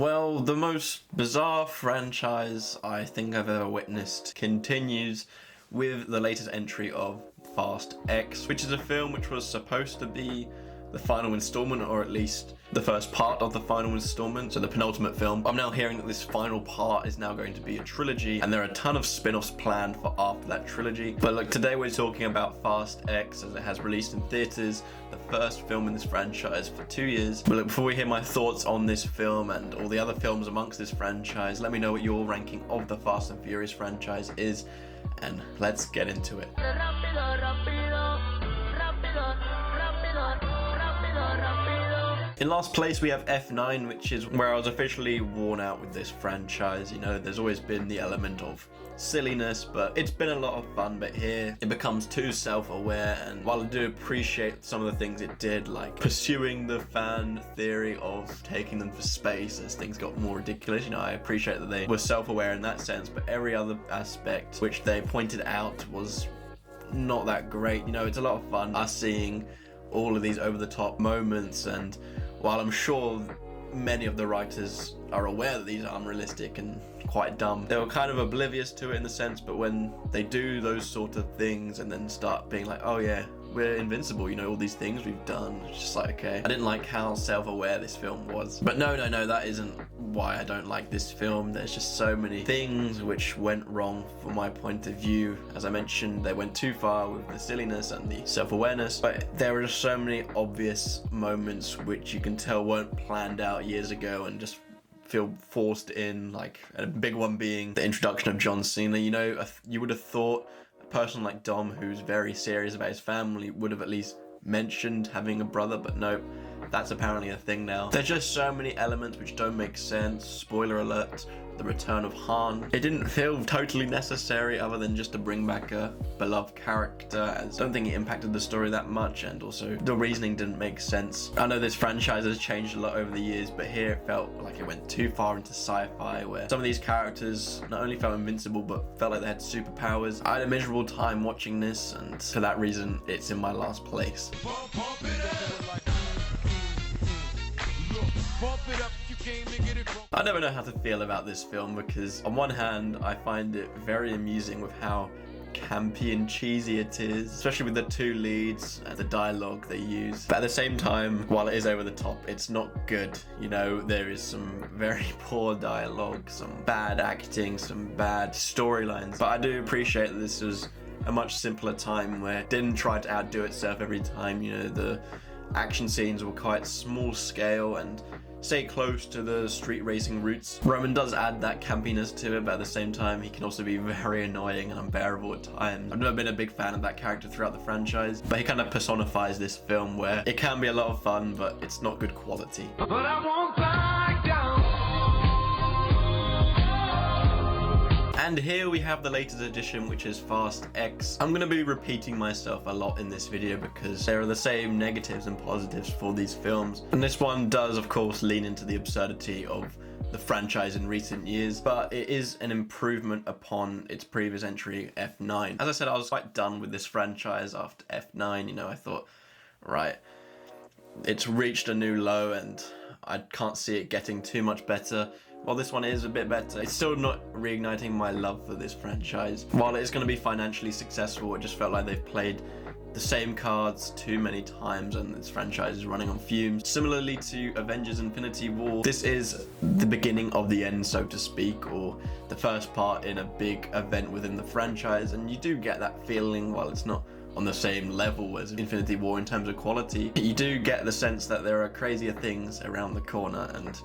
Well, the most bizarre franchise I think I've ever witnessed continues with the latest entry of Fast X, which is a film which was supposed to be the final installment, or at least the first part of the final installment, so the penultimate film. I'm now hearing that this final part is now going to be a trilogy, and there are a ton of spin-offs planned for after that trilogy. But look, today we're talking about Fast X, as it has released in theaters, the first film in this franchise for 2 years. But look, before we hear my thoughts on this film and all the other films amongst this franchise, let me know what your ranking of the Fast and Furious franchise is, and let's get into it. In last place we have F9, which is where I was officially worn out with this franchise. You know, there's always been the element of silliness, but it's been a lot of fun. But here it becomes too self-aware, and while I do appreciate some of the things it did, like pursuing the fan theory of taking them for space as things got more ridiculous, you know, I appreciate that they were self-aware in that sense, but every other aspect which they pointed out was not that great. You know, it's a lot of fun us seeing all of these over-the-top moments, and while I'm sure many of the writers are aware that these are unrealistic and quite dumb, they were kind of oblivious to it in the sense, but when they do those sort of things and then start being like, oh yeah, we're invincible, you know, all these things we've done, it's just like, okay. I didn't like how self-aware this film was. But no, that isn't why I don't like this film. There's just so many things which went wrong from my point of view. As I mentioned, they went too far with the silliness and the self-awareness, but there are just so many obvious moments which you can tell weren't planned out years ago and just feel forced in, like a big one being the introduction of John Cena. You know, you would have thought a person like Dom, who's very serious about his family, would have at least mentioned having a brother, but nope, that's apparently a thing now. There's just so many elements which don't make sense. Spoiler alert, the return of Han. It didn't feel totally necessary other than just to bring back a beloved character, as I don't think it impacted the story that much, and also the reasoning didn't make sense. I know this franchise has changed a lot over the years, but here it felt like it went too far into sci-fi, where some of these characters not only felt invincible, but felt like they had superpowers. I had a miserable time watching this, and for that reason, it's in my last place. I never know how to feel about this film, because on one hand I find it very amusing with how campy and cheesy it is, especially with the two leads and the dialogue they use. But at the same time, while it is over the top, it's not good. You know, there is some very poor dialogue, some bad acting, some bad storylines. But I do appreciate that this was a much simpler time where it didn't try to outdo itself every time. You know, the action scenes were quite small scale and stay close to the street racing roots. Roman does add that campiness to it, but at the same time, he can also be very annoying and unbearable at times. I've never been a big fan of that character throughout the franchise, but he kind of personifies this film where it can be a lot of fun, but it's not good quality. But I won't back down. And here we have the latest edition, which is Fast X. I'm going to be repeating myself a lot in this video because there are the same negatives and positives for these films. And this one does, of course, lean into the absurdity of the franchise in recent years, but it is an improvement upon its previous entry, F9. As I said, I was quite done with this franchise after F9. You know, I thought, right, it's reached a new low and I can't see it getting too much better. While this one is a bit better, it's still not reigniting my love for this franchise. While it is going to be financially successful, it just felt like they've played the same cards too many times and this franchise is running on fumes. Similarly to Avengers Infinity War, this is the beginning of the end, so to speak, or the first part in a big event within the franchise, and you do get that feeling. While it's not on the same level as Infinity War in terms of quality, you do get the sense that there are crazier things around the corner, and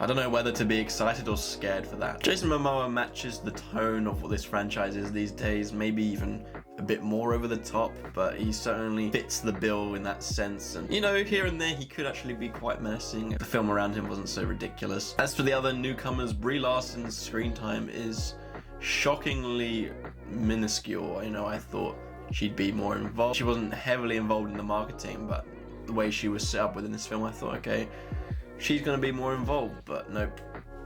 I don't know whether to be excited or scared for that. Jason Momoa matches the tone of what this franchise is these days, maybe even a bit more over the top, but he certainly fits the bill in that sense. And you know, here and there he could actually be quite menacing if the film around him wasn't so ridiculous. As for the other newcomers, Brie Larson's screen time is shockingly minuscule. You know, I thought she'd be more involved. She wasn't heavily involved in the marketing, but the way she was set up within this film, I thought, okay, she's going to be more involved, but nope,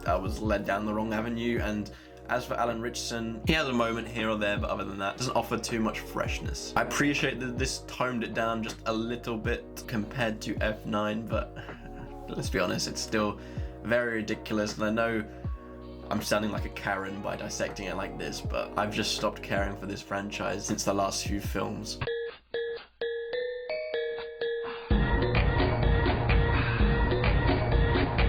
I was led down the wrong avenue. And as for Alan Ritchson, he has a moment here or there, but other than that, doesn't offer too much freshness. I appreciate that this toned it down just a little bit compared to F9, but let's be honest, it's still very ridiculous, and I know I'm sounding like a Karen by dissecting it like this, but I've just stopped caring for this franchise since the last few films.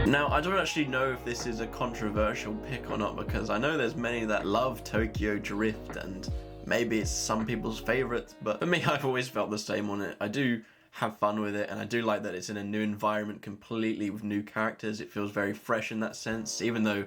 Now, I don't actually know if this is a controversial pick or not, because I know there's many that love Tokyo Drift, and maybe it's some people's favourites, but for me, I've always felt the same on it. I do have fun with it, and I do like that it's in a new environment completely with new characters. It feels very fresh in that sense, even though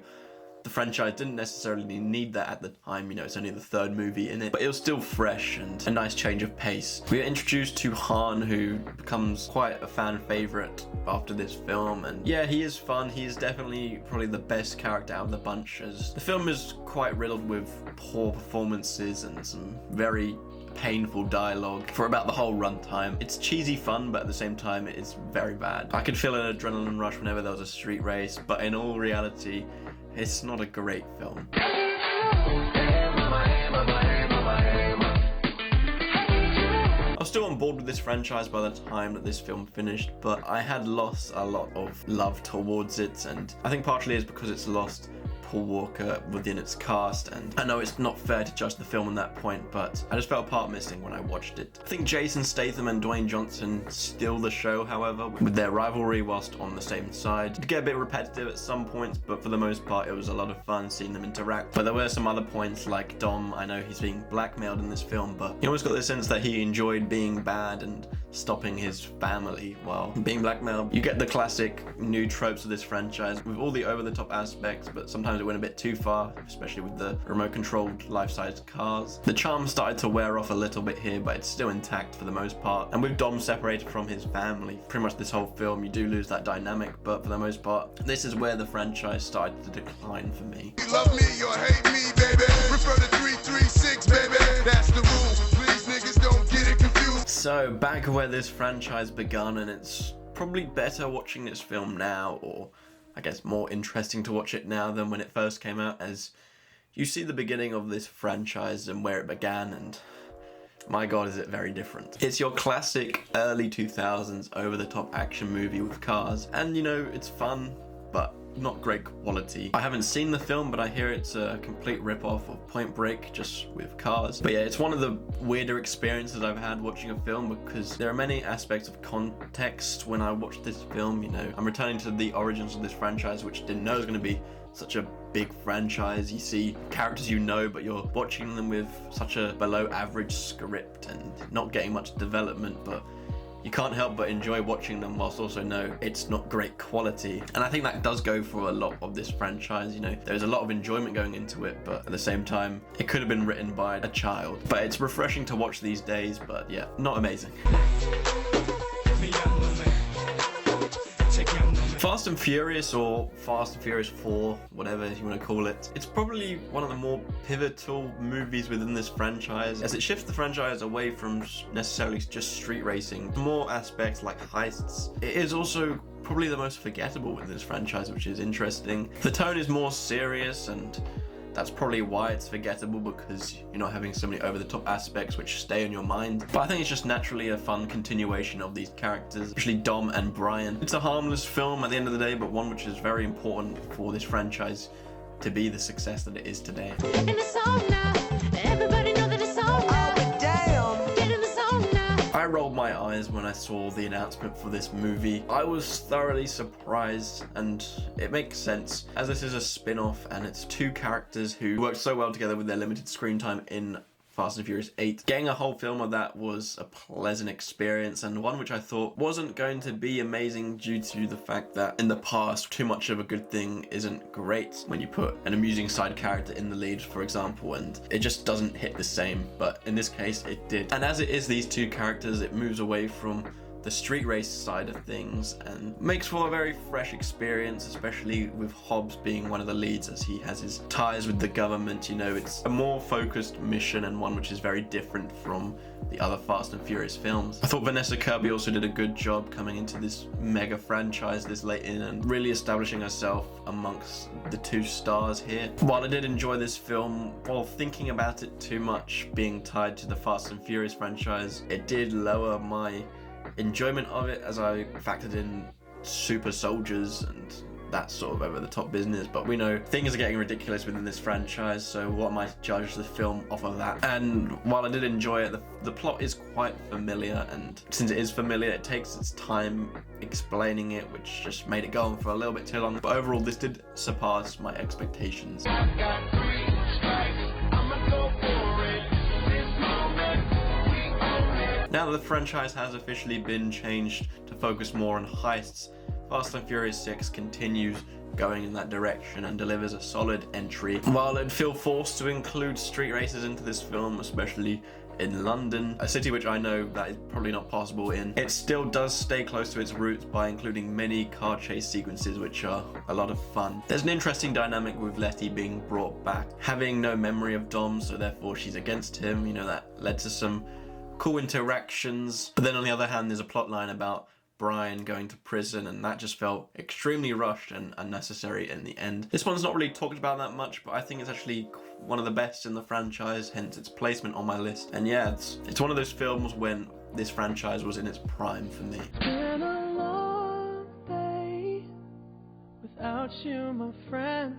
the franchise didn't necessarily need that at the time. You know, it's only the third movie in it, but it was still fresh and a nice change of pace. We are introduced to Han, who becomes quite a fan favorite after this film, and yeah, he is fun. He is definitely probably the best character out of the bunch, as the film is quite riddled with poor performances and some very painful dialogue for about the whole runtime. It's cheesy fun, but at the same time it is very bad. I could feel an adrenaline rush whenever there was a street race, but in all reality, it's not a great film. I was still on board with this franchise by the time that this film finished, but I had lost a lot of love towards it, and I think partially is because it's lost Paul Walker within its cast, and I know it's not fair to judge the film on that point, but I just felt a part missing when I watched it. I think Jason Statham and Dwayne Johnson steal the show, however, with their rivalry whilst on the same side. It get a bit repetitive at some points, but for the most part it was a lot of fun seeing them interact. But there were some other points, like Dom, I know he's being blackmailed in this film, but you always got the sense that he enjoyed being bad and stopping his family while being blackmailed. You get the classic new tropes of this franchise with all the over-the-top aspects, but sometimes it went a bit too far, especially with the remote-controlled life-size cars. The charm started to wear off a little bit here, but it's still intact for the most part. And with Dom separated from his family, pretty much this whole film, you do lose that dynamic, but for the most part, this is where the franchise started to decline for me. You love me or hate me, baby. Refer to 336, baby. That's the rule. Please, niggas, don't get it confused. So, back where this franchise begun, and it's probably better watching this film now, or I guess more interesting to watch it now than when it first came out, as you see the beginning of this franchise and where it began, and my god, is it very different. It's your classic early 2000s over-the-top action movie with cars, and you know, it's fun, but not great quality. I haven't seen the film, but I hear it's a complete rip-off of Point Break, just with cars. But yeah, it's one of the weirder experiences I've had watching a film, because there are many aspects of context when I watched this film. You know, I'm returning to the origins of this franchise, which didn't know it was going to be such a big franchise. You see characters you know, but you're watching them with such a below average script and not getting much development, but you can't help but enjoy watching them whilst also know it's not great quality. And I think that does go for a lot of this franchise. You know, there's a lot of enjoyment going into it, but at the same time, it could have been written by a child. But it's refreshing to watch these days, but yeah, not amazing. Fast and Furious, or Fast and Furious 4, whatever you want to call it, it's probably one of the more pivotal movies within this franchise, as it shifts the franchise away from necessarily just street racing to more aspects like heists. It is also probably the most forgettable within this franchise, which is interesting. The tone is more serious, and that's probably why it's forgettable, because you're not having so many over-the-top aspects which stay in your mind. But I think it's just naturally a fun continuation of these characters, especially Dom and Brian. It's a harmless film at the end of the day, but one which is very important for this franchise to be the success that it is today. In the song now, everybody know that it's on now. But damn, get in the song now. I rolled my eyes when I saw the announcement for this movie. I was thoroughly surprised, and it makes sense, as this is a spin-off and it's two characters who worked so well together with their limited screen time in Fast and Furious 8. Getting a whole film of that was a pleasant experience, and one which I thought wasn't going to be amazing due to the fact that in the past, too much of a good thing isn't great when you put an amusing side character in the lead, for example, and it just doesn't hit the same. But in this case, it did. And as it is these two characters, it moves away from the street race side of things and makes for a very fresh experience, especially with Hobbs being one of the leads, as he has his ties with the government. You know, it's a more focused mission and one which is very different from the other Fast and Furious films. I thought Vanessa Kirby also did a good job coming into this mega franchise this late in and really establishing herself amongst the two stars here. While I did enjoy this film, while thinking about it too much being tied to the Fast and Furious franchise, it did lower my enjoyment of it, as I factored in super soldiers and that sort of over-the-top business, but we know things are getting ridiculous within this franchise, so what am I to judge the film off of that? And while I did enjoy it, the plot is quite familiar, and since it is familiar, it takes its time explaining it, which just made it go on for a little bit too long. But overall, this did surpass my expectations. I've got 3 strikes, I'ma go for it. This moment, we own it. Now that the franchise has officially been changed to focus more on heists, Fast and Furious 6 continues going in that direction and delivers a solid entry. While it'd feel forced to include street races into this film, especially in London, a city which I know that is probably not possible in, it still does stay close to its roots by including many car chase sequences which are a lot of fun. There's an interesting dynamic with Letty being brought back, having no memory of Dom, so therefore she's against him, you know, that led to some cool interactions. But then on the other hand, there's a plot line about Brian going to prison, and that just felt extremely rushed and unnecessary in the end. This one's not really talked about that much, but I think it's actually one of the best in the franchise, hence its placement on my list. And yeah, it's one of those films when this franchise was in its prime for me. Been a long day without you, my friend.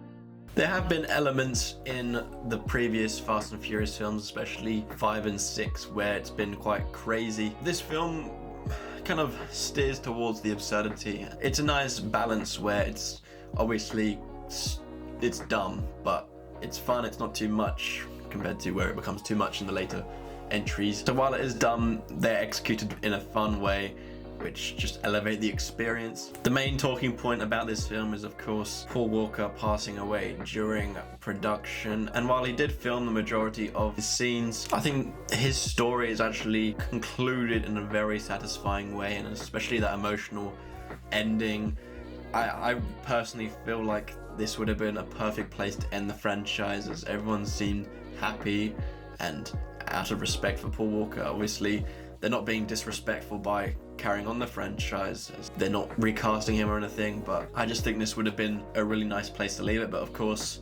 There have been elements in the previous Fast and Furious films, especially 5 and 6, where it's been quite crazy. This film kind of steers towards the absurdity. It's a nice balance where it's obviously it's dumb, but it's fun. It's not too much compared to where it becomes too much in the later entries. So while it is dumb, they're executed in a fun way, which just elevate the experience. The main talking point about this film is, of course, Paul Walker passing away during production. And while he did film the majority of his scenes, I think his story is actually concluded in a very satisfying way, and especially that emotional ending. I personally feel like this would have been a perfect place to end the franchise, as everyone seemed happy and out of respect for Paul Walker. Obviously, they're not being disrespectful by carrying on the franchise, as they're not recasting him or anything, but I just think this would have been a really nice place to leave it. But of course,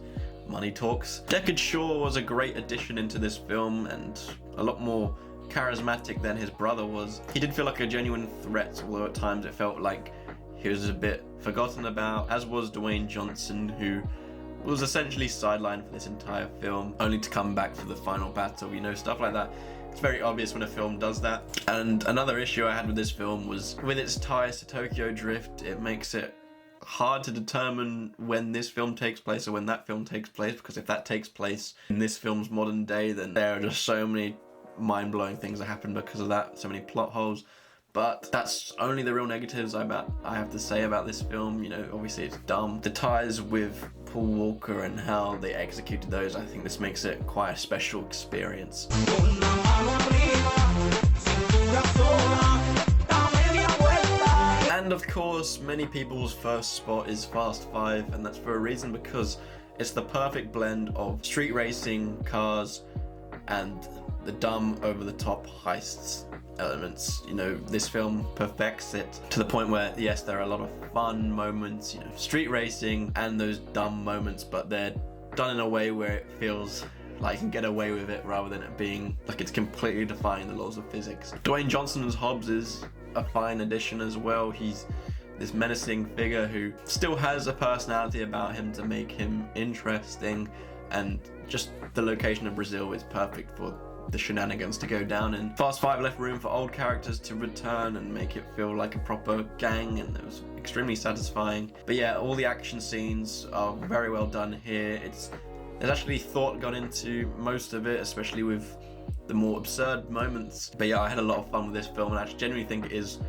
money talks. Deckard Shaw was a great addition into this film and a lot more charismatic than his brother was. He did feel like a genuine threat, although at times it felt like he was a bit forgotten about, as was Dwayne Johnson, who was essentially sidelined for this entire film, only to come back for the final battle, you know, stuff like that. It's very obvious when a film does that. And another issue I had with this film was with its ties to Tokyo Drift. It makes it hard to determine when this film takes place or when that film takes place, because if that takes place in this film's modern day, then there are just so many mind-blowing things that happen because of that, so many plot holes. But that's only the real negatives I have to say about this film. You know, obviously it's dumb. The ties with Paul Walker and how they executed those, I think this makes it quite a special experience. And of course, many people's first spot is Fast 5, and that's for a reason, because it's the perfect blend of street racing, cars, and the dumb, over-the-top heists elements. You know, this film perfects it to the point where, yes, there are a lot of fun moments, you know, street racing and those dumb moments, but they're done in a way where it feels like you can get away with it rather than it being like it's completely defying the laws of physics. Dwayne Johnson as Hobbs is a fine addition as well. He's this menacing figure who still has a personality about him to make him interesting, and just the location of Brazil is perfect for the shenanigans to go down in. Fast 5 left room for old characters to return and make it feel like a proper gang, and it was extremely satisfying. But yeah, all the action scenes are very well done here. There's actually thought gone into most of it, especially with the more absurd moments. But yeah, I had a lot of fun with this film, and I genuinely think it is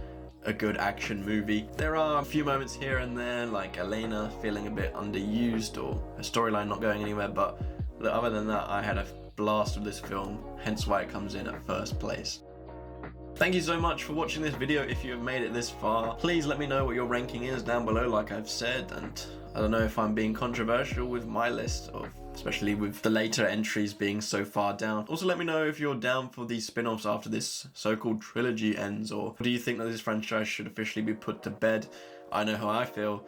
a good action movie. There are a few moments here and there, like Elena feeling a bit underused or a storyline not going anywhere, but other than that, I had a blast with this film, hence why it comes in at first place. Thank you so much for watching this video. If you have made it this far, please let me know what your ranking is down below, like I've said, and I don't know if I'm being controversial with my list, especially with the later entries being so far down. Also, let me know if you're down for these spin-offs after this so-called trilogy ends, or do you think that this franchise should officially be put to bed? I know how I feel.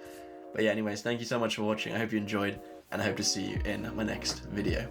But yeah, anyways, thank you so much for watching. I hope you enjoyed, and I hope to see you in my next video.